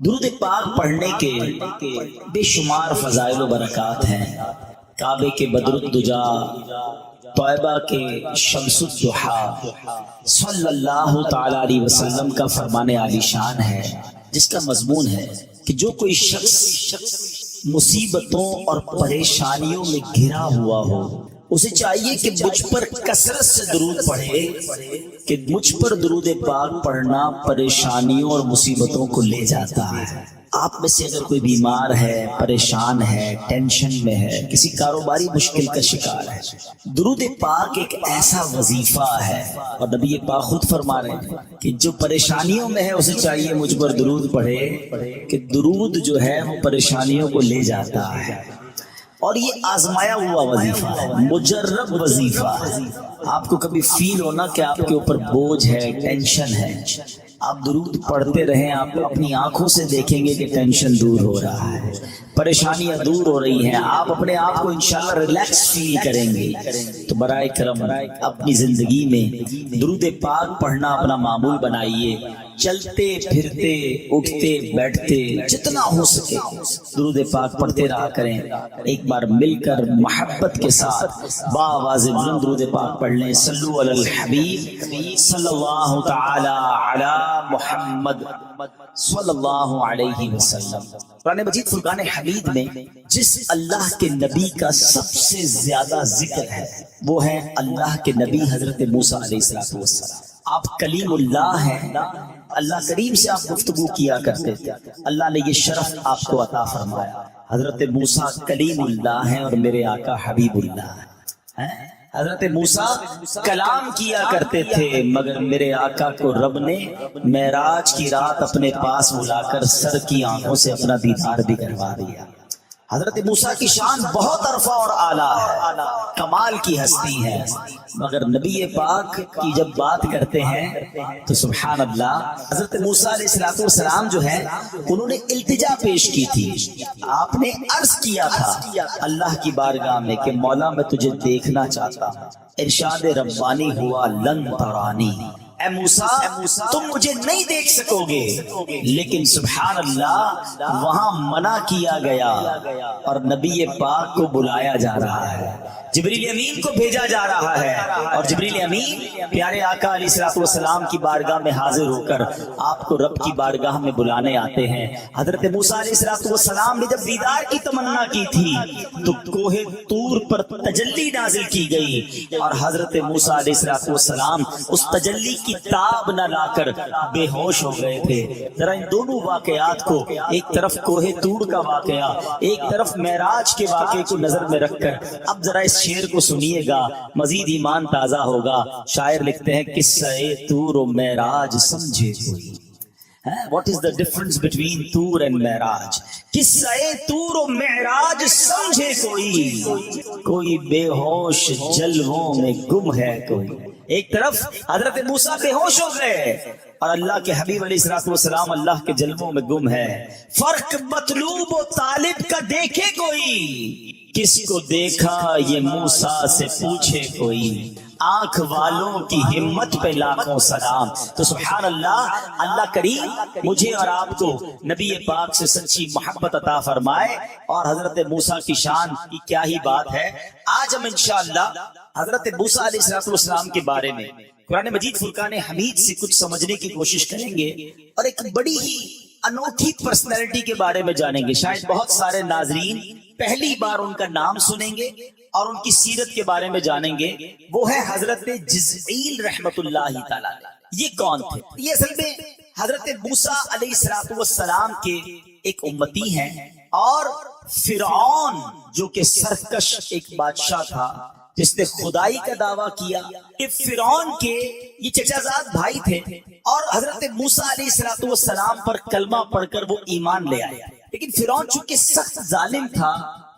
درود پاک پڑھنے کے بے شمار فضائل و برکات ہیں۔ کعبے کے بدر الدجا، طیبہ کے شمس الضحا، صلی اللہ تعالی علیہ وسلم کا فرمان عالی شان ہے، جس کا مضمون ہے کہ جو کوئی شخص مصیبتوں اور پریشانیوں میں گھرا ہوا ہو، اسے چاہیے کہ مجھ پر کثرت سے درود پڑھے، کہ مجھ پر درود پاک پڑھنا پریشانیوں اور مصیبتوں کو لے جاتا ہے۔ آپ میں سے اگر کوئی بیمار ہے، پریشان ہے، ٹینشن میں ہے، کسی کاروباری مشکل کا شکار ہے، درود پاک ایک ایسا وظیفہ ہے، اور نبی پاک خود فرما رہے ہیں کہ جو پریشانیوں میں ہے اسے چاہیے مجھ پر درود پڑھے، کہ درود جو ہے وہ پریشانیوں کو لے جاتا ہے۔ اور یہ آزمایا ہوا وظیفہ ہے، مجرب وظیفہ ہے۔ آپ کو کبھی فیل ہونا کہ آپ کے اوپر بوجھ ہے، ٹینشن ہے، آپ درود پڑھتے رہیں، آپ اپنی آنکھوں سے دیکھیں گے کہ ٹینشن دور ہو رہا ہے، پریشانیاں دور ہو رہی ہیں، آپ اپنے آپ کو انشاءاللہ ریلیکس فیل کریں گے۔ تو برائے کرم اپنی زندگی میں درود پاک پڑھنا اپنا معمول بنائیے۔ چلتے پھرتے اٹھتے بیٹھتے جتنا ہو سکے درود پاک پڑھتے رہا کریں۔ ایک بار مل کر محبت کے ساتھ باآواز بلند درود پاک پڑھ لیں۔ صلو علی الحبیب صلی اللہ تعالی علی محمد صلی اللہ علیہ وسلم۔ قرآن مجید فرقان حمید میں جس اللہ کے نبی کا سب سے زیادہ ذکر ہے وہ ہے اللہ کے نبی حضرت موسیٰ علیہ السلام۔ آپ کلیم اللہ ہیں، اللہ کریم سے آپ گفتگو کیا کرتے تھے، اللہ نے یہ شرف آپ کو عطا فرمایا۔ حضرت موسیٰ کلیم اللہ ہیں اور میرے آقا حبیب اللہ ہیں۔ حضرت موسیٰ کلام کیا کرتے تھے، مگر میرے آقا کو رب نے معراج کی رات اپنے پاس بلا کر سر کی آنکھوں سے اپنا دیدار بھی کروا دیا۔ حضرت موسیٰ کی شان بہت عرفہ اور اعلیٰ ہے، کمال کی ہستی ہے، مگر نبی پاک کی جب بات کرتے ہیں تو سبحان اللہ، حضرت موسیٰ علیہ السلام جو ہے انہوں نے التجا پیش کی تھی۔ آپ نے عرض کیا تھا اللہ کی بارگاہ میں کہ مولا میں تجھے دیکھنا چاہتا ہوں۔ ارشاد ربانی ہوا لن ترانی، اے موسیٰ تم مجھے نہیں دیکھ سکو گے، لیکن سبحان اللہ وہاں منع کیا گیا اور نبی پاک کو بلایا جا رہا ہے، جبریل امین کو بھیجا جا رہا ہے، اور جبریل امین پیارے آقا علیہ السلام کی بارگاہ میں حاضر ہو کر آپ کو رب کی بارگاہ میں بلانے آتے ہیں۔ حضرت موسیٰ علیہ السلام نے جب دیدار کی تمنا کی تھی تو کوہ طور پر تجلی نازل کی گئی، اور حضرت موسیٰ علیہ السلام اس تجلی کی تاب نہ لا کر بے ہوش ہو گئے تھے۔ ذرا ان دونوں واقعات کو، ایک طرف کوہ طور کا واقعہ، ایک طرف معراج کے واقعے کو نظر میں رکھ کر اب ذرا اس شعر کو سنیے گا، مزید ایمان تازہ ہوگا۔ شاعر لکھتے ہیں قصہ طور و معراج سمجھے کوئی، What is the difference between طور and معراج؟ قصہ طور و معراج سمجھے کوئی بے ہوش جلووں میں گم ہے کوئی۔ ایک طرف حضرت موسیٰ بے ہوش ہو گئے اور اللہ کے حبیب علیہ السلام اللہ کے جلووں میں گم ہے۔ فرق مطلوب و طالب کا دیکھے کوئی، کس کو دیکھا یہ موسیٰ سے پوچھے کوئی، آنکھ والوں کی ہمت پہ لاکھوں سلام۔ تو سبحان اللہ، اللہ کریم مجھے اور آپ کو نبی پاک سے سچی محبت عطا فرمائے، اور حضرت موسیٰ کی شان کی کیا ہی بات ہے۔ آج ہم انشاءاللہ حضرت موسیٰ علیہ السلام کے بارے میں قرآن مجید فرقان حمید سے کچھ سمجھنے کی کوشش کریں گے، اور ایک بڑی ہی انوکھی پرسنالٹی کے بارے میں جانیں گے۔ شاید بہت سارے ناظرین پہلی بار ان کا نام سنیں گے اور ان کی سیرت کے بارے میں جانیں گے۔ وہ ہے حضرت جزعیل رحمت اللہ تعالی علیہ۔ یہ کون تھے؟ یہ اصل میں حضرت موسیٰ علیہ السلام کے ایک امتی ہیں، اور فرعون جو کہ سرکش ایک بادشاہ تھا جس نے خدائی کا دعویٰ کیا، کہ فرعون کے یہ چچا زاد بھائی تھے، اور حضرت موسیٰ علیہ السلام پر کلمہ پڑھ کر وہ ایمان لے آیا، لیکن فرعون چونکہ سخت ظالم تھا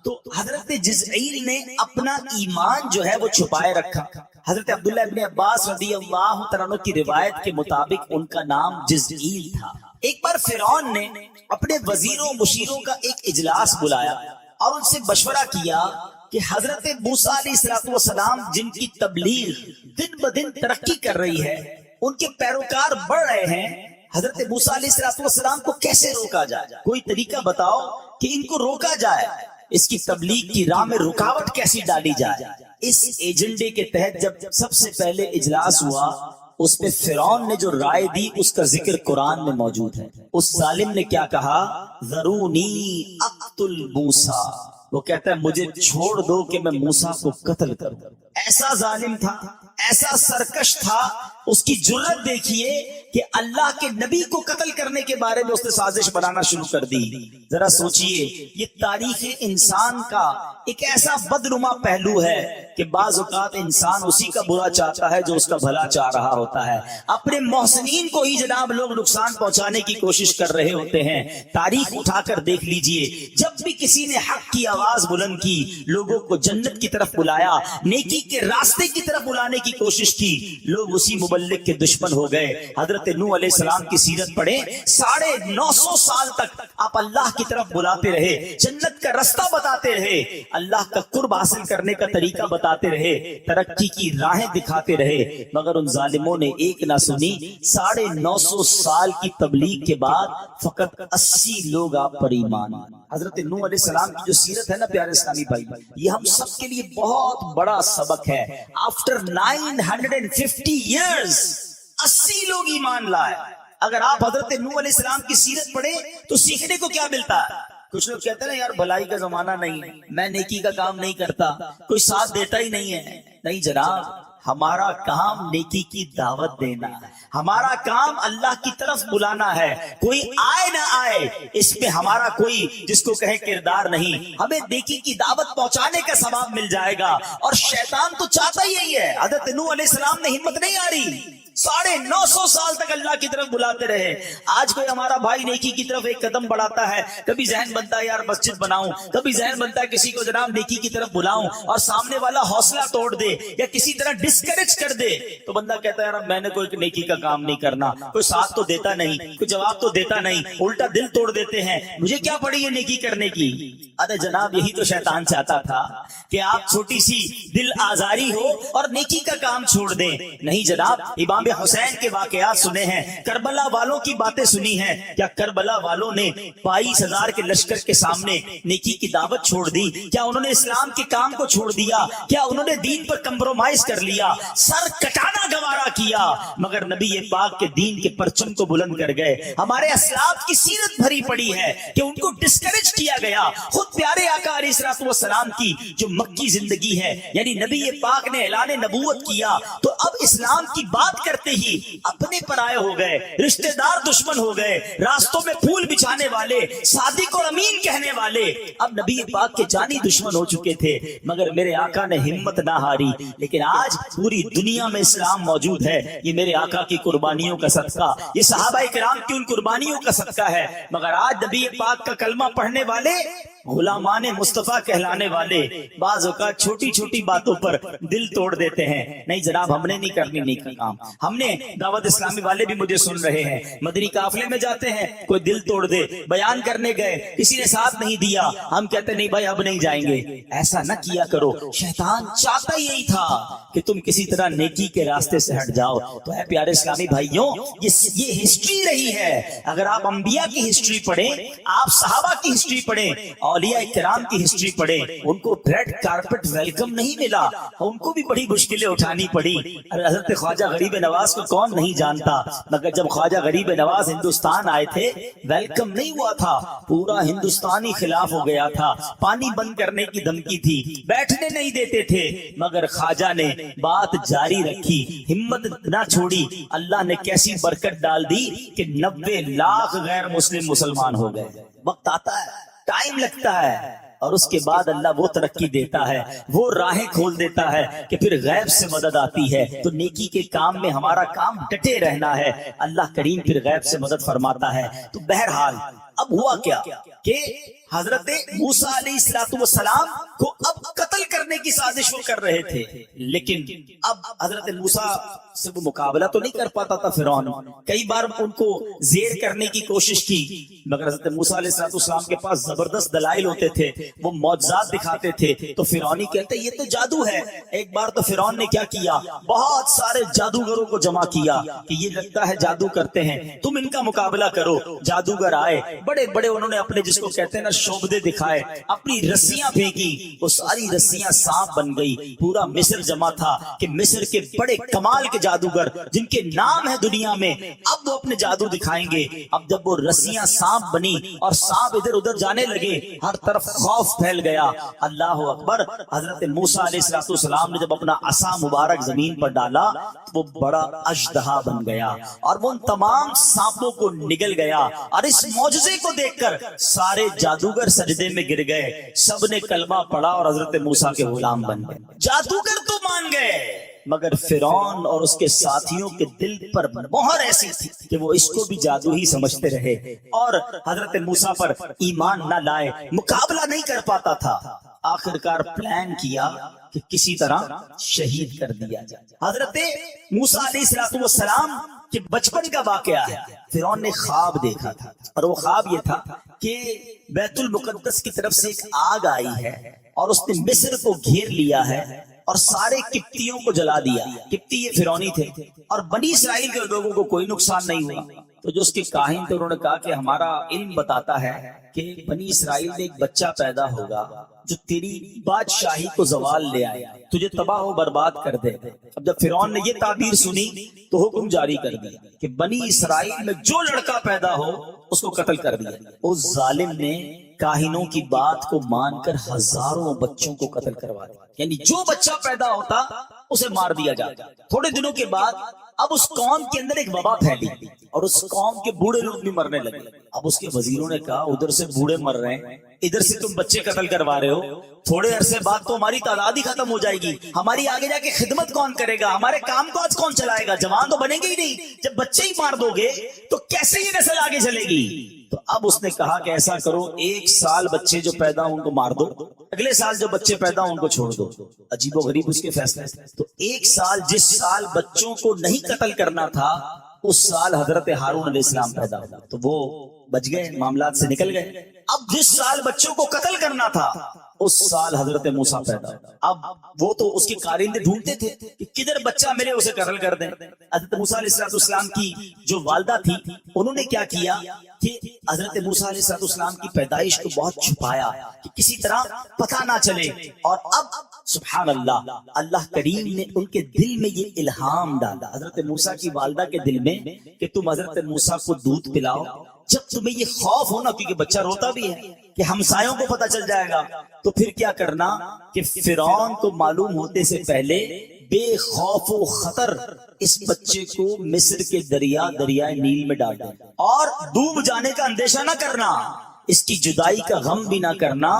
تو حضرت جزعیل نے اپنا ایمان جو ہے وہ چھپائے رکھا۔ حضرت عبداللہ ابن عباس رضی اللہ تعالیٰ عنہ کی روایت کے مطابق ان کا نام جزعیل تھا۔ ایک بار فرعون نے اپنے وزیروں مشیروں کا ایک اجلاس بلایا اور ان سے مشورہ کیا کہ حضرت موسیٰ علیہ السلام جن کی تبلیغ دن بدن ترقی کر رہی ہے، ان کے پیروکار بڑھ رہے ہیں، حضرت موسیٰ علیہ السلام کو کیسے روکا جائے؟ کوئی طریقہ بتاؤ کہ ان کو روکا جائے، اس کی تبلیغ کی راہ میں رکاوٹ کیسی ڈالی جائے۔ اس ایجنڈے کے تحت جب سب سے پہلے اجلاس ہوا، اس پہ فرعون نے جو رائے دی اس کا ذکر قرآن میں موجود ہے۔ اس ظالم نے کیا کہا؟ ذرونی اقتل موسیٰ، وہ کہتا ہے مجھے چھوڑ دو کہ میں موسیٰ کو قتل کروں۔ ایسا ظالم تھا، ایسا سرکش تھا، اس کی جرأت دیکھیے کہ اللہ کے نبی کو قتل کرنے کے بارے میں اس نے سازش بنانا شروع کر دی۔ ذرا سوچئے، یہ تاریخ انسان کا ایک ایسا بدنما پہلو ہے کہ بعض اوقات انسان اسی کا برا چاہتا ہے جو اس کا بھلا چاہ رہا ہوتا ہے۔ اپنے محسنین کو ہی جناب لوگ نقصان پہنچانے کی کوشش کر رہے ہوتے ہیں۔ تاریخ اٹھا کر دیکھ لیجئے، جب بھی کسی نے حق کی آواز بلند کی، لوگوں کو جنت کی طرف بلایا، نیکی کے راستے کی طرف بلانے کی کوشش کی، لوگ اسی مبلغ کے دشمن ہو گئے۔ حضرت نوح علیہ السلام کی سیرت پڑھیں، 950 سال تک آپ اللہ کی طرف بلاتے رہے، جنت کا رستہ بتاتے رہے، اللہ کا قرب حاصل کرنے کا طریقہ بتاتے رہے، ترقی کی راہیں دکھاتے رہے، مگر ان ظالموں نے ایک نہ سنی۔ 950 سال کی تبلیغ کے بعد فقط 80 لوگ آپ پر ایمان۔ حضرت نوح علیہ السلام کی جو سیرت ہے نا پیارے اسلامی بھائی، یہ ہم سب کے لیے بہت بڑا سبق ہے۔ آفٹر 950 ایئرز 80 لوگ ایمان لائے۔ اگر آپ حضرت نوح علیہ السلام کی سیرت پڑھیں تو سیکھنے کو کیا ملتا ہے؟ کچھ لوگ کہتے ہیں نا یار بھلائی کا زمانہ نہیں ہے، میں نیکی کا کام نہیں کرتا، کوئی ساتھ دیتا ہی نہیں ہے۔ نہیں جناب، ہمارا کام نیکی کی دعوت دینا ہے، ہمارا کام اللہ کی طرف بلانا ہے۔ کوئی آئے نہ آئے اس پہ ہمارا کوئی جس کو کہے کردار نہیں، ہمیں نیکی کی دعوت پہنچانے کا ثواب مل جائے گا۔ اور شیطان تو چاہتا ہی یہی ہے۔ حضرت نوح علیہ السلام نے ہمت نہیں آ رہی، 950 سال تک اللہ کی طرف بلاتے رہے۔ آج کوئی ہمارا بھائی نیکی کی طرف ایک قدم بڑھاتا ہے، کبھی ذہن بنتا ہے یار مسجد بناؤں، کبھی ذہن بنتا ہے کسی کو جناب نیکی کی طرف بلاؤں، اور سامنے والا حوصلہ توڑ دے یا کسی طرح ڈسکریج کر دے تو بندہ کہتا ہے یار میں نے کوئی نیکی کا کام نہیں کرنا، کوئی ساتھ تو دیتا نہیں، کوئی جواب تو دیتا نہیں، الٹا دل توڑ دیتے ہیں، مجھے کیا پڑی ہے نیکی کرنے کی۔ ارے جناب یہی تو شیطان چاہتا تھا کہ آپ چھوٹی سی دل آزاری ہو اور نیکی کا کام چھوڑ دیں۔ نہیں جناب، امام حسین کے واقعات سنے ہیں، کربلا والوں کی باتیں سنی ہیں۔ کیا کربلا والوں نے 22,000 کے لشکر کے سامنے نیکی کی دعوت چھوڑ دی؟ کیا انہوں نے اسلام کے کام کو چھوڑ دیا؟ کیا انہوں نے دین پر کمپرومائز کر لیا؟ سر کٹانا گوارا کیا، مگر نبی پاک کے دین کے پرچم کو بلند کر گئے۔ ہمارے اسلاف کی سیرت بھری پڑی ہے کہ ان کو ڈسکریج کیا گیا۔ خود پیارے آقا علیہ الصلوۃ والسلام کی جو مکی زندگی ہے، یعنی نبی پاک نے اعلان نبوت کیا تو اب اسلام کی بات کرتے ہی اپنے پرائے ہو گئے، رشتہ دار دشمن ہو گئے، راستوں میں پھول بچھانے والے، صادق اور امین کہنے والے اب نبی پاک کے جانی دشمن ہو چکے تھے۔ مگر میرے آقا نے ہمت نہ ہاری، لیکن آج پوری دنیا میں اسلام موجود ہے۔ یہ میرے آقا کی قربانیوں کا صدقہ، یہ صحابہ کرام کی ان قربانیوں کا صدقہ ہے۔ مگر آج نبی پاک کا کلمہ پڑھنے والے، غلامان مصطفیٰ کہلانے والے بعض اوقات چھوٹی چھوٹی باتوں پر دل توڑ دیتے ہیں۔ نہیں جناب، ہم نے نہیں کرنی نیکی کا کام۔ ہم نے دعوت اسلامی والے بھی مجھے سن رہے ہیں، مدنی قافلے میں جاتے ہیں، کوئی دل توڑ دے، بیان کرنے گئے کسی نے ساتھ نہیں دیا، ہم کہتے نہیں بھائی اب نہیں جائیں گے۔ ایسا نہ کیا کرو، شیطان چاہتا یہی تھا کہ تم کسی طرح نیکی کے راستے سے ہٹ جاؤ۔ تو ہے پیارے اسلامی بھائیوں، یہ ہسٹری رہی ہے۔ اگر آپ انبیاء کی ہسٹری پڑھیں، آپ صحابہ کی ہسٹری پڑھیں، اولیاء کرام کی ہسٹری پڑھے، ان کو ریڈ کارپٹ ویلکم نہیں ملا، ان کو بھی بڑی مشکلیں اٹھانی پڑی۔ حضرت خواجہ غریب نواز کو کون نہیں جانتا، مگر جب خواجہ غریب نواز ہندوستان آئے تھے ویلکم نہیں ہوا تھا، پورا ہندوستانی خلاف ہو گیا تھا، پانی بند کرنے کی دھمکی تھی، بیٹھنے نہیں دیتے تھے، مگر خواجہ نے بات جاری رکھی، ہمت نہ چھوڑی۔ اللہ نے کیسی برکت ڈال دی کہ 90 لاکھ غیر مسلمان ہو گئے۔ وقت آتا ہے، ٹائم لگتا ہے، اور اس کے بعد اللہ وہ ترقی دیتا ہے، وہ راہیں کھول دیتا ہے کہ پھر غیب سے مدد آتی ہے۔ تو نیکی کے کام میں ہمارا کام ڈٹے رہنا ہے، اللہ کریم پھر غیب سے مدد فرماتا ہے۔ تو بہرحال اب ہوا کیا کہ حضرت موسیٰ علیہ السلام کو اب قتل کرنے کرنے کی سازش وہ کر رہے تھے، لیکن اب حضرت موسیٰ سے وہ مقابلہ تو نہیں کر پاتا تھا فرعون۔ کئی بار ان کو زیر کرنے کی کوشش کی، مگر حضرت موسیٰ علیہ السلام کے پاس زبردست دلائل ہوتے تھے، وہ معجزات دکھاتے تھے، تو فرعونی کہتے یہ تو جادو ہے۔ ایک بار تو فرعون نے کیا کیا، بہت سارے جادوگروں کو جمع کیا کہ یہ لگتا ہے جادو کرتے ہیں، تم ان کا مقابلہ کرو۔ جادوگر آئے، بڑے بڑے انہوں نے اپنے جس کو کہتے ہیں نا شعبدے دکھائے، اپنی رسیاں پھینکی، وہ ساری رسیاں سانپ بن گئی۔ پورا مصر جمع تھا کہ مصر کے بڑے کمال کے جادوگر جن کے نام ہے دنیا میں، اب وہ اپنے جادو دکھائیں گے۔ اب جب وہ رسیاں سانپ بنی اور سانپ ادھر ادھر جانے لگے، ہر طرف خوف پھیل گیا۔ اللہ اکبر! حضرت موسیٰ علیہ السلام نے جب اپنا عصا مبارک زمین پر ڈالا تو وہ بڑا اژدہا بن گیا اور وہ ان تمام سانپوں کو نگل گیا۔ اور اس معجزے کو دیکھ کر سارے جادوگر سجدے میں گر گئے، سب نے کلمہ پڑھا اور حضرت موسیٰ کے غلام بن گئے۔ جادوگر تو مان گئے، مگر فرعون اور اس کے ساتھیوں کے دل پر مہر ایسی تھی کہ وہ اس کو بھی جادو ہی سمجھتے رہے اور حضرت موسیٰ پر ایمان نہ لائے، مقابلہ نہیں کر پاتا تھا۔ آخرکار پلان کیا کہ کسی طرح شہید کر دیا جائے۔ حضرت موسیٰ علیہ السلام کہ بچپن کا واقعہ ہے، فرعون نے خواب دیکھا تھا اور وہ خواب یہ تھا کہ بیت المقدس کی طرف سے ایک آگ آئی ہے اور اس نے مصر کو گھیر لیا ہے اور سارے قبطیوں کو جلا دیا۔ قبطی یہ فرعونی تھے اور بنی اسرائیل کے لوگوں کو کوئی نقصان نہیں ہوا۔ تو جو اس کے کاہن تھے انہوں نے کہا کہ ہمارا علم بتاتا ہے کہ بنی اسرائیل میں ایک بچہ پیدا ہوگا جو تیری بادشاہی کو زوال لے آئے، تجھے تباہ و برباد کر دے۔ اب جب فرعون نے یہ تعبیر سنی تو حکم جاری کر دیا کہ بنی اسرائیل میں جو لڑکا پیدا ہو اس کو قتل کر دیا۔ اس ظالم نے کاہنوں کی بات کو مان کر ہزاروں بچوں کو قتل کروا دیا، یعنی جو بچہ پیدا ہوتا اسے مار دیا جاتا۔ تھوڑے دنوں کے بعد اب اس قوم کے اندر ایک وبا پھیلی اور اس قوم کے بوڑھے لوگ بھی مرنے لگے۔ اب اس کے وزیروں نے کہا ادھر سے بوڑھے مر رہے ہیں، ادھر سے تم بچے قتل کروا رہے ہو، تھوڑے عرصے بعد تو ہماری تعداد ہی ختم ہو جائے گی، ہماری آگے جا کے خدمت کون کرے گا، ہمارے کام کاج کون چلائے گا، جوان تو بنیں گے ہی نہیں۔ جب بچے ہی مار دو گے تو کیسے یہ نسل آگے چلے گی؟ تو اب اس نے کہا کہ ایسا کرو، 1 سال بچے جو پیدا ہوں ان کو مار دو، اگلے سال جو بچے پیدا ہوں ان کو چھوڑ دو۔ عجیب و غریب اس کے فیصلے۔ تو 1 سال جس سال بچوں کو نہیں قتل کرنا تھا اس سال حضرت ہارون علیہ السلام پیدا ہوا، تو وہ بچ گئے، معاملات سے نکل گئے۔ اب جس سال بچوں کو قتل کرنا تھا اس سال حضرت موسیٰ پیدا ہوا۔ اب وہ تو اس کے کارندے ڈھونڈتے تھے کہ کدھر بچہ ملے اسے قتل کر دیں۔ حضرت موسیٰ علیہ السلام کی جو والدہ تھی انہوں نے کیا کیا کہ حضرت موسیٰ علیہ السلام کی پیدائش کو بہت چھپایا کہ کسی طرح پتہ نہ چلے۔ اور اب سبحان اللہ، اللہ کریم نے ان کے دل میں یہ الہام ڈالا، حضرت موسیٰ کی والدہ کے دل میں، کہ تم حضرت موسیٰ کو دودھ پلاؤ۔ جب تمہیں یہ خوف ہونا، کیونکہ بچہ روتا بھی ہے، کہ ہمسایوں کو پتہ چل جائے گا، تو پھر کیا کرنا کہ فرعون کو معلوم ہوتے سے پہلے بے خوف و خطر اس بچے کو مصر کے دریائے نیل میں ڈال دیں اور ڈوب جانے کا اندیشہ نہ کرنا، اس کی جدائی کا غم بھی نہ کرنا،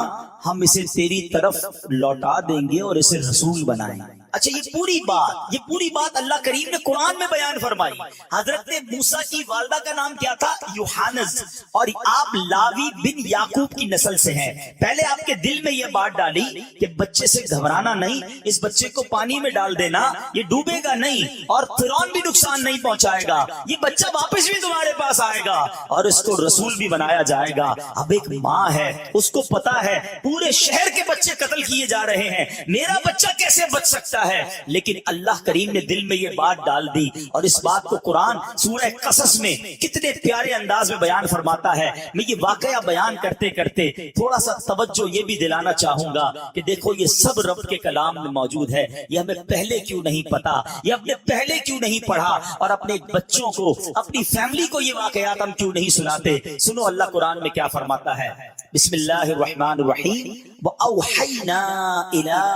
ہم اسے تیری طرف لوٹا دیں گے اور اسے رسول بنائیں گے۔ اچھا، یہ پوری بات اللہ کریم نے قرآن میں بیان فرمائی۔ حضرت موسیٰ کی والدہ کا نام کیا تھا؟ یوحانز، اور آپ لاوی بن یعقوب کی نسل سے ہیں۔ پہلے آپ کے دل میں یہ بات ڈالی کہ بچے سے گھبرانا نہیں، اس بچے کو پانی میں ڈال دینا، یہ ڈوبے گا نہیں اور فرعون بھی نقصان نہیں پہنچائے گا، یہ بچہ واپس بھی تمہارے پاس آئے گا اور اس کو رسول بھی بنایا جائے گا۔ اب ایک ماں ہے، اس کو پتا ہے پورے شہر کے بچے قتل کیے جا رہے ہیں، میرا بچہ کیسے بچ سکتا ہے؟ لیکن اللہ کریم نے دل میں یہ بات ڈال دی، اور اس بات کو قرآن سورہ قصص میں کتنے پیارے انداز میں بیان فرماتا ہے۔ میں یہ واقعہ بیان کرتے کرتے تھوڑا سا توجہ یہ بھی دلانا چاہوں گا کہ دیکھو یہ سب رب کے کلام میں موجود ہے، یہ ہمیں پہلے کیوں نہیں پتا، یہ ہم نے پہلے کیوں نہیں پڑھا، اور اپنے بچوں کو، اپنی فیملی کو یہ واقعات ہم کیوں نہیں سناتے؟ سنو اللہ قرآن میں کیا فرماتا ہے۔ بسم اللہ الرحمن الرحیم۔ وَأَوْحَيْنَا إِلَىٰ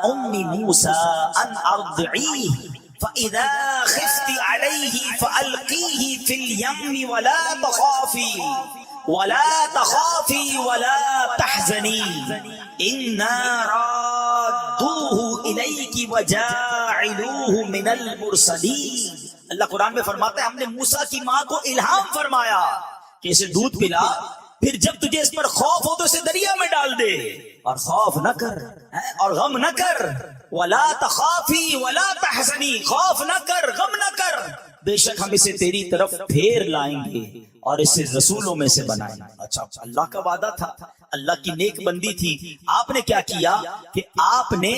أُمِّ مُوسَىٰ أَنْ أَرْضِعِيهِ فَإِذَا خِفْتِ عَلَيْهِ فَأَلْقِيهِ فِي الْيَمِّ وَلَا تَخَافِي وَلَا تَحْزَنِي إِنَّا رَادُّوهُ إِلَيْكِ وَجَاعِلُوهُ مِنَ الْمُرْسَلِينَ۔ اللہ قرآن میں فرماتا ہے ہم نے موسیٰ کی ماں کو الہام فرمایا کہ اسے دودھ پلا، پھر جب تجھے اس پر خوف ہو تو اسے دریا میں ڈال دے، اور خوف نہ کر اور غم نہ کر، ولا تخافی ولا تحزنی، خوف نہ کر غم نہ کر، بے شک ہم اسے تیری طرف پھیر لائیں گے اور اسے رسولوں میں سے بنائیں گے۔ اچھا، اللہ کا وعدہ تھا، اللہ کی نیک بندی تھی۔ آپ نے کیا کیا کہ آپ نے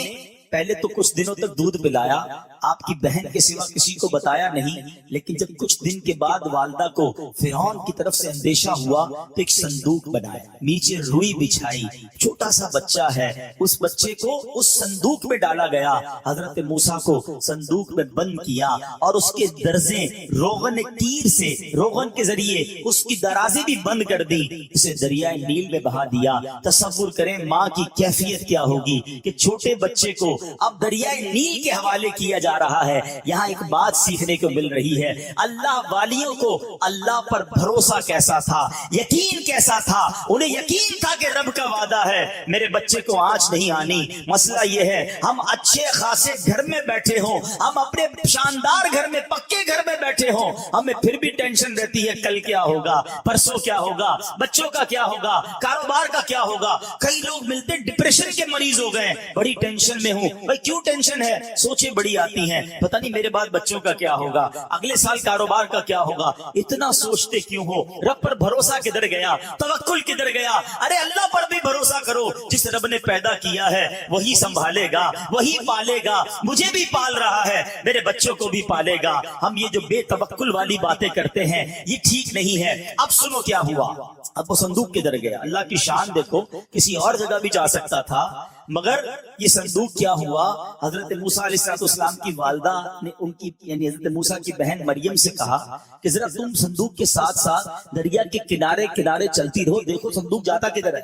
پہلے تو کچھ دنوں تک دودھ پلایا، آپ کی بہن کے سوا کسی کو بتایا نہیں، لیکن جب کچھ دن کے بعد والدہ کو فرعون کی طرف سے اندیشہ ہوا تو ایک صندوق بنایا، نیچے روئی بچھائی، چھوٹا سا بچہ ہے، اس بچے کو اس صندوق میں ڈالا گیا، حضرت موسیٰ کو صندوق میں بند کیا اور اس کے درزیں روغن تیر سے، روغن کے ذریعے اس کی درازیں بھی بند کر دی، اسے دریائے نیل میں بہا دیا۔ تصور کریں ماں کی کیفیت کیا ہوگی کہ چھوٹے بچے کو اب دریائے نیل کے حوالے کیا جا رہا ہے۔ یہاں ایک بات سیکھنے کو مل رہی ہے، اللہ والیوں کو اللہ پر بھروسہ کیسا تھا، یقین کیسا تھا، انہیں یقین تھا کہ رب کا وعدہ ہے میرے بچے کو آنچ نہیں آنی۔ مسئلہ یہ ہے ہم اچھے خاصے گھر میں بیٹھے ہوں، ہم اپنے شاندار گھر میں، پکے گھر میں بیٹھے ہوں، ہمیں پھر بھی ٹینشن رہتی ہے کل کیا ہوگا، پرسوں کیا ہوگا، بچوں کا کیا ہوگا، کاروبار کا کیا ہوگا۔ کئی لوگ ملتے ڈپریشن کے مریض ہو گئے، بڑی ٹینشن میں ہوں۔ بھائی کیوں ٹینشن ہے؟ سوچیں بڑی آتی ہیں، پتہ نہیں میرے بعد بچوں کا کیا ہوگا، اگلے سال کاروبار کا کیا ہوگا۔ اتنا سوچتے کیوں ہو؟ رب پر بھروسہ کدھر گیا، توکل کدھر گیا؟ ارے اللہ پر بھی بھروسہ کرو، جس رب نے پیدا کیا ہے وہی سنبھالے گا، وہی پالے گا، مجھے بھی پال رہا ہے، میرے بچوں کو بھی پالے گا۔ ہم یہ جو بے توکل والی باتیں کرتے ہیں یہ ٹھیک نہیں ہے۔ اب سنو کیا ہوا، اب وہ صندوق کدھر گیا؟ اللہ کی شان دیکھو، کسی اور جگہ بھی جا سکتا تھا، مگر یہ صندوق کیا ہوا؟ حضرت موسیٰ علیہ السلام کی والدہ نے ان کی یعنی حضرت موسیٰ کی بہن مریم سے کہا کہ ذرا تم صندوق کے ساتھ ساتھ دریا کے کنارے کنارے چلتی رہو، دیکھو صندوق جاتا کدھر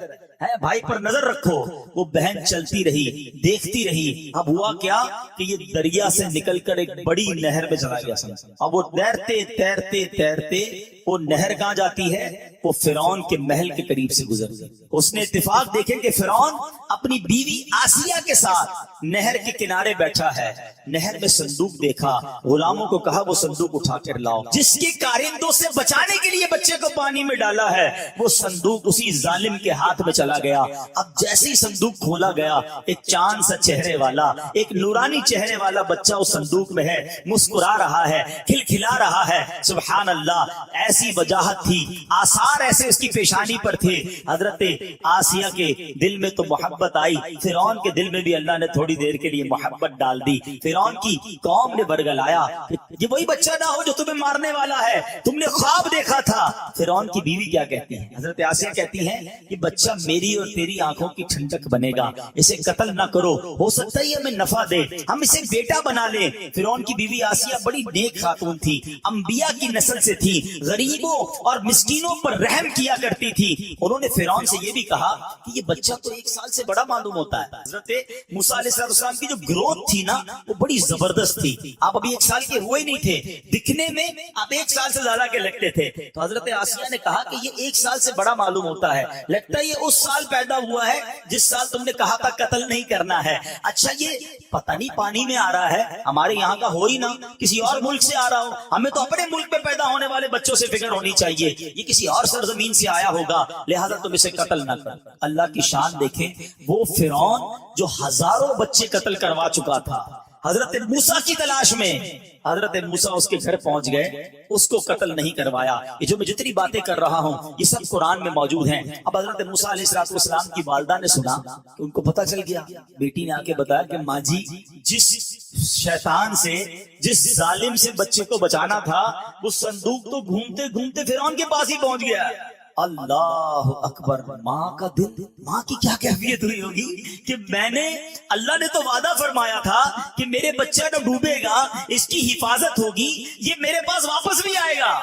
ہے، بھائی پر نظر رکھو۔ وہ بہن چلتی رہی، دیکھتی رہی۔ اب ہوا کیا کہ یہ دریا سے نکل کر ایک بڑی نہر میں چلا گیا۔ اب وہ تیرتے تیرتے تیرتے وہ نہر کہاں جاتی ہے؟ وہ فرعون کے محل کے قریب سے گزرتی۔ اس نے اتفاق دیکھے کہ فرعون اپنی بیوی آسیہ کے ساتھ نہر کے کنارے بیٹھا ہے۔ نہر میں صندوق دیکھا، غلاموں کو کہا وہ صندوق اٹھا کر لاؤ۔ جس کے کارندوں سے بچانے کے لیے بچے کو پانی میں ڈالا ہے وہ صندوق اسی ظالم کے ہاتھ میں چلا گیا۔ اب جیسے ہی صندوق کھولا گیا، ایک چاند سا چہرے والا، ایک نورانی چہرے والا بچہ اس صندوق میں ہے، مسکرا رہا ہے، کھلکھلا رہا ہے۔ سبحان اللہ، ایسی وجاہت تھی، آثار ایسے اس کی پیشانی پر تھے۔ حضرت آسیہ کے دل میں تو محبت آئی، فرعون کے دل میں بھی اللہ نے تھوڑی دیر کے لیے محبت ڈال دی۔ فرعون کی قوم نے برگلایا کہ یہ وہی بچہ نہ ہو جو تمہیں مارنے والا ہے، تم نے خواب دیکھا تھا۔ فرعون کی بیوی کیا کہتی ہے؟ حضرت آسیہ کہتی ہیں یہ بچہ میری اور تیری آنکھوں کی ٹھنڈک بنے گا، اسے قتل نہ کرو، ہو سکتا ہے ہمیں نفع دے، ہم اسے بیٹا بنا لیں۔ فرعون کی بیوی آسیہ بڑی نیک خاتون تھی، انبیاء کی نسل سے تھی، غریبوں اور مسکینوں پر رحم کیا کرتی تھی۔ انہوں نے فرعون سے یہ بھی کہا کہ یہ بچہ تو 1 سال سے بڑا معلوم ہوتا ہے۔ حضرت موسیٰ علیہ السلام کی جو گروتھ تھی نا وہ بڑی زبردست تھی، آپ ابھی 1 سال کے ہوئے نہیں تھے، دکھنے میں آپ 1 سال سے زیادہ کے لگتے تھے۔ تو حضرت آسیہ نے کہا کہ یہ 1 سال سے بڑا معلوم ہوتا ہے، لگتا ہے یہ اس سال پیدا ہوا ہے جس سال تم نے کہا تھا قتل نہیں کرنا ہے۔ اچھا یہ پتہ نہیں پانی میں آ رہا ہے، ہمارے یہاں کا ہو ہی نہ، کسی اور ملک سے آ رہا ہو، ہمیں تو اپنے ملک میں پیدا ہونے والے بچوں سے فکر ہونی چاہیے، یہ کسی اور سرزمین سے آیا ہوگا، لہذا تم اسے قتل نہ کر۔ اللہ کی شان دیکھیں، وہ فرعون جو ہزاروں بچے قتل کروا چکا تھا، حضرت موسیٰ کی تلاش میں حضرت موسیٰ اس کے گھر پہنچ گئے، اس کو قتل نہیں کروایا۔ یہ جو میں جتنی باتیں کر رہا ہوں یہ سب قرآن میں موجود ہیں۔ اب حضرت موسیٰ علیہ السلام کی والدہ نے سنا کہ ان کو پتہ چل گیا، بیٹی نے آ کے بتایا کہ ماں جی جس شیطان سے، جس ظالم سے بچے کو بچانا تھا وہ صندوق تو گھومتے گھومتے فرعون کے پاس ہی پہنچ گیا۔ اللہ اکبر، ماں کا دل، ماں کی کیا کیفیت ہوئی ہوگی کہ میں نے، اللہ نے تو وعدہ فرمایا تھا کہ میرے بچہ نہ ڈوبے گا، اس کی حفاظت ہوگی، یہ میرے پاس واپس بھی آئے گا،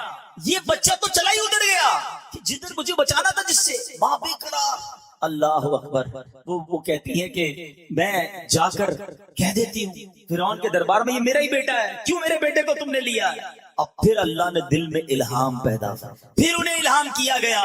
یہ بچہ تو چلا ہی ادھر گیا کہ جدھر مجھے بچانا تھا، جس سے ماں بے قرار۔ اللہ اکبر، وہ کہتی ہے کہ میں جا کر کہہ دیتی ہوں فرعون کے دربار میں یہ میرا ہی بیٹا ہے، کیوں میرے بیٹے کو تم نے لیا؟ اب پھر اللہ نے دل میں الہام پیدا، پھر انہیں الہام کیا گیا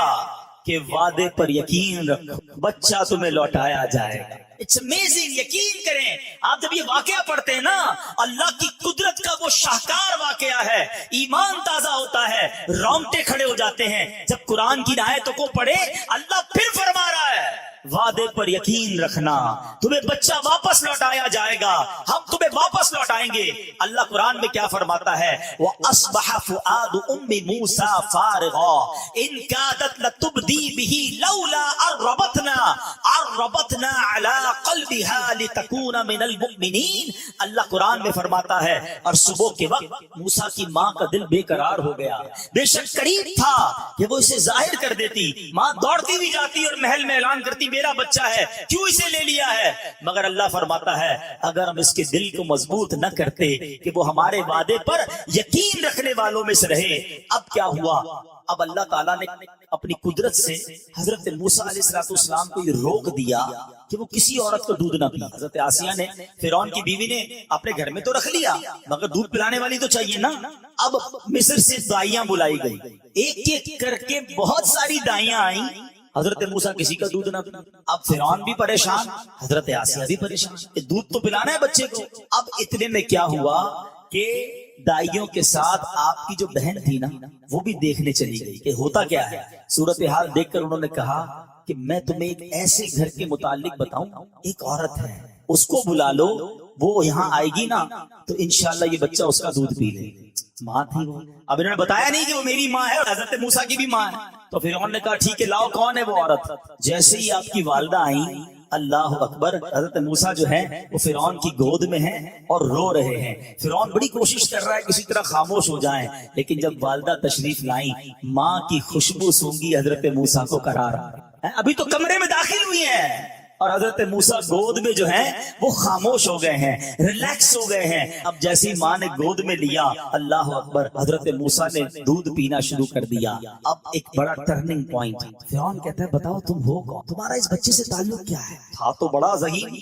کہ وعدے پر یقین رکھو، بچہ تمہیں لوٹایا جائے گا. It's amazing. یقین کریں آپ جب یہ واقعہ پڑھتے ہیں نا، اللہ کی قدرت کا وہ شاہکار واقعہ ہے، ایمان تازہ ہوتا ہے، رونگٹے کھڑے ہو جاتے ہیں. جب قرآن کی آیتوں کو پڑھے اللہ پھر فرما رہا ہے وعدے پر یقین رکھنا، تمہیں بچہ واپس لوٹایا جائے گا، ہم تمہیں واپس لوٹائیں گے. اللہ قرآن میں کیا فرماتا ہے؟ وَأَصْبَحَ فُؤَادُ أُمِّ مُوسَىٰ فَارِغًا إِن كَادَتْ لَتُبْدِي بِهِ لَوْلَا أَرْرَبَطْنَا عَلَىٰ قَلْبِهَا لِتَكُونَ مِنَ الْمُؤْمِنِينَ. اللہ قرآن میں فرماتا ہے اور صبح کے وقت موسیٰ کی ماں کا دل بے قرار ہو گیا، بے شک قریب تھا کہ وہ اسے ظاہر کر دیتی. ماں دوڑتی بھی جاتی اور محل میں اعلان کرتی میرا بچہ ہے، کیوں اسے لے لیا ہے؟ مگر اللہ فرماتا ہے اگر ہم اس کے دل کو مضبوط نہ کرتے کہ وہ ہمارے وعدے پر یقین رکھنے والوں میں سے رہے. اب کیا ہوا؟ اب اللہ تعالیٰ نے اپنی قدرت سے حضرت موسیٰ علیہ السلام کو یہ روک دیا کہ وہ کسی عورت کو دودھ نہ پی. حضرت آسیہ نے فرعون کی بیوی نے اپنے گھر میں تو رکھ لیا مگر دودھ پلانے والی تو چاہیے نا. اب مصر سے دائیاں بلائی گئی، ایک ایک کر کے بہت ساری دائیاں آئیں. حضرت موسیٰ کسی کا دودھ نہ پی. اب فرعون بھی پریشان، حضرت آسیہ بھی پریشان، دودھ تو پلانا ہے بچے کو. اب اتنے میں کیا ہوا کہ دائیوں کے ساتھ آپ کی جو بہن تھی نا وہ بھی دیکھنے چلی گئی کہ ہوتا کیا ہے. صورتحال دیکھ کر انہوں نے کہا کہ میں تمہیں ایک ایسے گھر کے متعلق بتاؤں، ایک عورت ہے اس کو بلا لو، وہ یہاں آئے گی نا تو انشاءاللہ یہ بچہ اس کا دودھ پی لے. ماں تھی وہ. اب انہوں نے بتایا نہیں کہ وہ میری ماں ہے اور حضرت موسیٰ کی بھی ماں ہے. تو فرعون نے کہا ٹھیک ہے لاؤ، کون ہے وہ عورت؟ جیسے ہی آپ کی والدہ آئیں، اللہ اکبر، حضرت موسیٰ جو ہے وہ فرعون کی گود میں ہیں اور رو رہے ہیں. فرعون بڑی کوشش کر رہا ہے کسی طرح خاموش ہو جائیں، لیکن جب والدہ تشریف لائیں ماں کی خوشبو سونگی حضرت موسیٰ کو قرار. ابھی تو کمرے میں داخل ہوئی ہیں اور حضرت موسیٰ گود میں جو ہیں وہ خاموش ہو گئے ہیں، ریلیکس ہو گئے ہیں. اب جیسی ماں نے گود میں لیا، اللہ اکبر، حضرت موسیٰ نے دودھ پینا شروع کر دیا. اب ایک بڑا ٹرننگ پوائنٹ. فرعون کہتا ہے بتاؤ تم ہو کون؟ تمہارا اس بچے سے تعلق کیا ہے؟ تھا تو بڑا ذہین،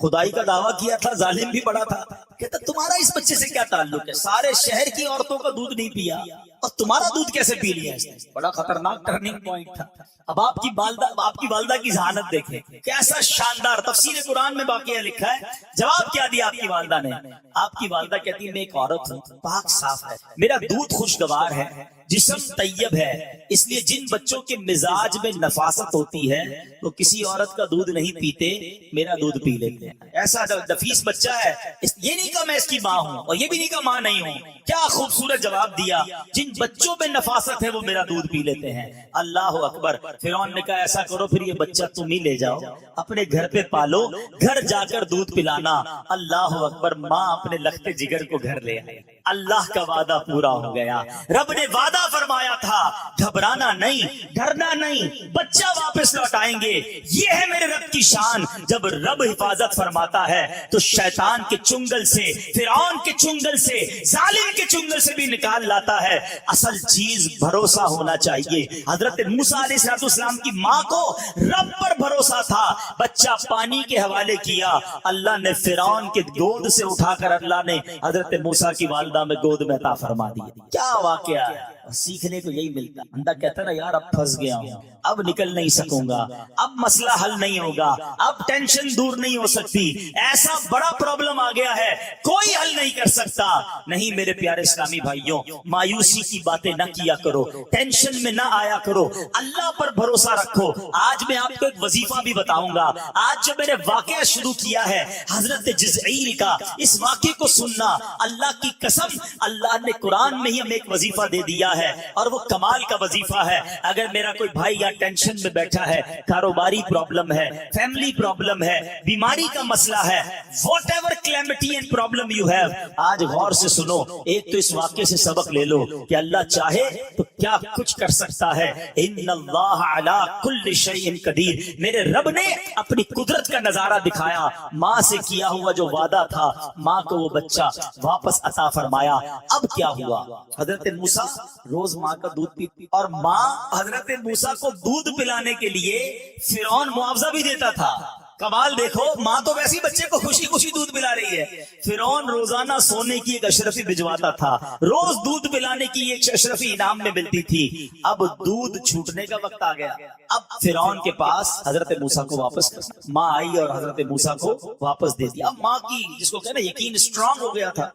خدائی کا دعویٰ کیا تھا، ظالم بھی بڑا تھا. کہتا تمہارا اس بچے سے کیا تعلق ہے؟ سارے شہر کی عورتوں کا دودھ نہیں پیا اور تمہارا دودھ کیسے پی لیا اس نے؟ بڑا خطرناک ٹرننگ پوائنٹ تھا. اب آپ کی والدہ کی ذہانت دیکھیں کیسا شاندار. تفسیر قرآن میں واقعہ لکھا ہے. جواب کیا دیا آپ کی والدہ نے؟ آپ کی والدہ کہتی ہے میں ایک عورت ہوں، پاک صاف ہے، میرا دودھ خوشگوار ہے، جسم طیب ہے، اس لیے جن بچوں کے مزاج میں نفاست ہوتی ہے وہ کسی عورت کا دودھ نہیں پیتے، میرا دودھ پی لیتے ہیں. ایسا نفیس بچہ ہے. یہ نہیں کہا میں اس کی ماں ہوں اور یہ بھی نہیں کہا ماں نہیں ہوں. کیا خوبصورت جواب دیا، جن بچوں میں نفاست ہے وہ میرا دودھ پی لیتے ہیں. اللہ اکبر. فرعون نے کہا ایسا کرو پھر یہ بچہ تم ہی لے جاؤ، اپنے گھر پہ پالو، گھر جا کر دودھ پلانا. اللہ اکبر. ماں اپنے لختے جگر کو گھر لے آئی. اللہ کا وعدہ پورا ہو گیا. رب نے وعدہ فرمایا تھا گھبرانا نہیں، ڈرنا نہیں، بچہ واپس لوٹائیں گے. یہ ہے میرے رب کی شان. جب رب حفاظت فرماتا ہے تو شیطان کے چنگل سے، فرعون کے چنگل سے، ظالم کے چنگل سے بھی نکال لاتا ہے. اصل چیز بھروسہ ہونا چاہیے. حضرت موسیٰ علیہ السلام کی ماں کو رب پر بھروسہ تھا. بچہ پانی کے حوالے کیا، اللہ نے فرعون کے گود سے اٹھا کر اللہ نے حضرت موسیٰ کی والدہ میں گود میں عطا فرما دیا. کیا واقعہ ہے. سیکھنے کو یہی ملتا. بندہ کہتا نا یار اب پھنس گیا ہوں، اب نکل نہیں سکوں گا، اب مسئلہ حل نہیں ہوگا، اب ٹینشن دور نہیں ہو سکتی، ایسا بڑا پرابلم آ گیا ہے کوئی حل نہیں کر سکتا. نہیں میرے پیارے اسلامی بھائیوں، مایوسی کی باتیں نہ کیا کرو، ٹینشن میں نہ آیا کرو، اللہ پر بھروسہ رکھو. آج میں آپ کو ایک وظیفہ بھی بتاؤں گا. آج جو میں نے واقعہ شروع کیا ہے حضرت جزعیل کا، اس واقعے کو سننا، اللہ کی قسم اللہ نے قرآن میں ہی ہمیں ایک وظیفہ دے دیا ہے اور وہ کمال کا وظیفہ ہے. اگر میرا کوئی بھائی یا ٹینشن میں بیٹھا ہے، کاروباری پرابلم ہے، فیملی پرابلم ہے، بیماری کا مسئلہ ہے، what ever calamity and problem you have, آج غور سے سنو. ایک تو اس واقعے سے سبق لے لو کہ اللہ چاہے تو کیا کچھ کر سکتا ہے. ان اللہ علی کل شیء قدیر. میرے رب نے اپنی قدرت کا نظارہ دکھایا. ماں سے کیا ہوا جو وعدہ تھا، ماں کو وہ بچہ واپس عطا فرمایا. اب کیا ہوا؟ حضرت موسیٰ روز ماں کا دودھ پیتی اور ماں حضرت موسیٰ کو دودھ پلانے کے لیے فرعون معاوضہ بھی دیتا تھا. کمال دیکھو، ماں تو ویسے ہی بچے کو خوشی خوشی دودھ پلا رہی ہے. فرعون روزانہ سونے کی ایک اشرفی بھجواتا تھا، روز دودھ پلانے کی ایک اشرفی انعام میں ملتی تھی. اب دودھ چھوٹنے کا وقت آ گیا. اب فرعون کے پاس حضرت موسیٰ کو واپس کرنا. ماں آئی اور حضرت موسیٰ کو واپس دے دیا. اب ماں کی جس کو کہنا یقین اسٹرانگ ہو گیا تھا.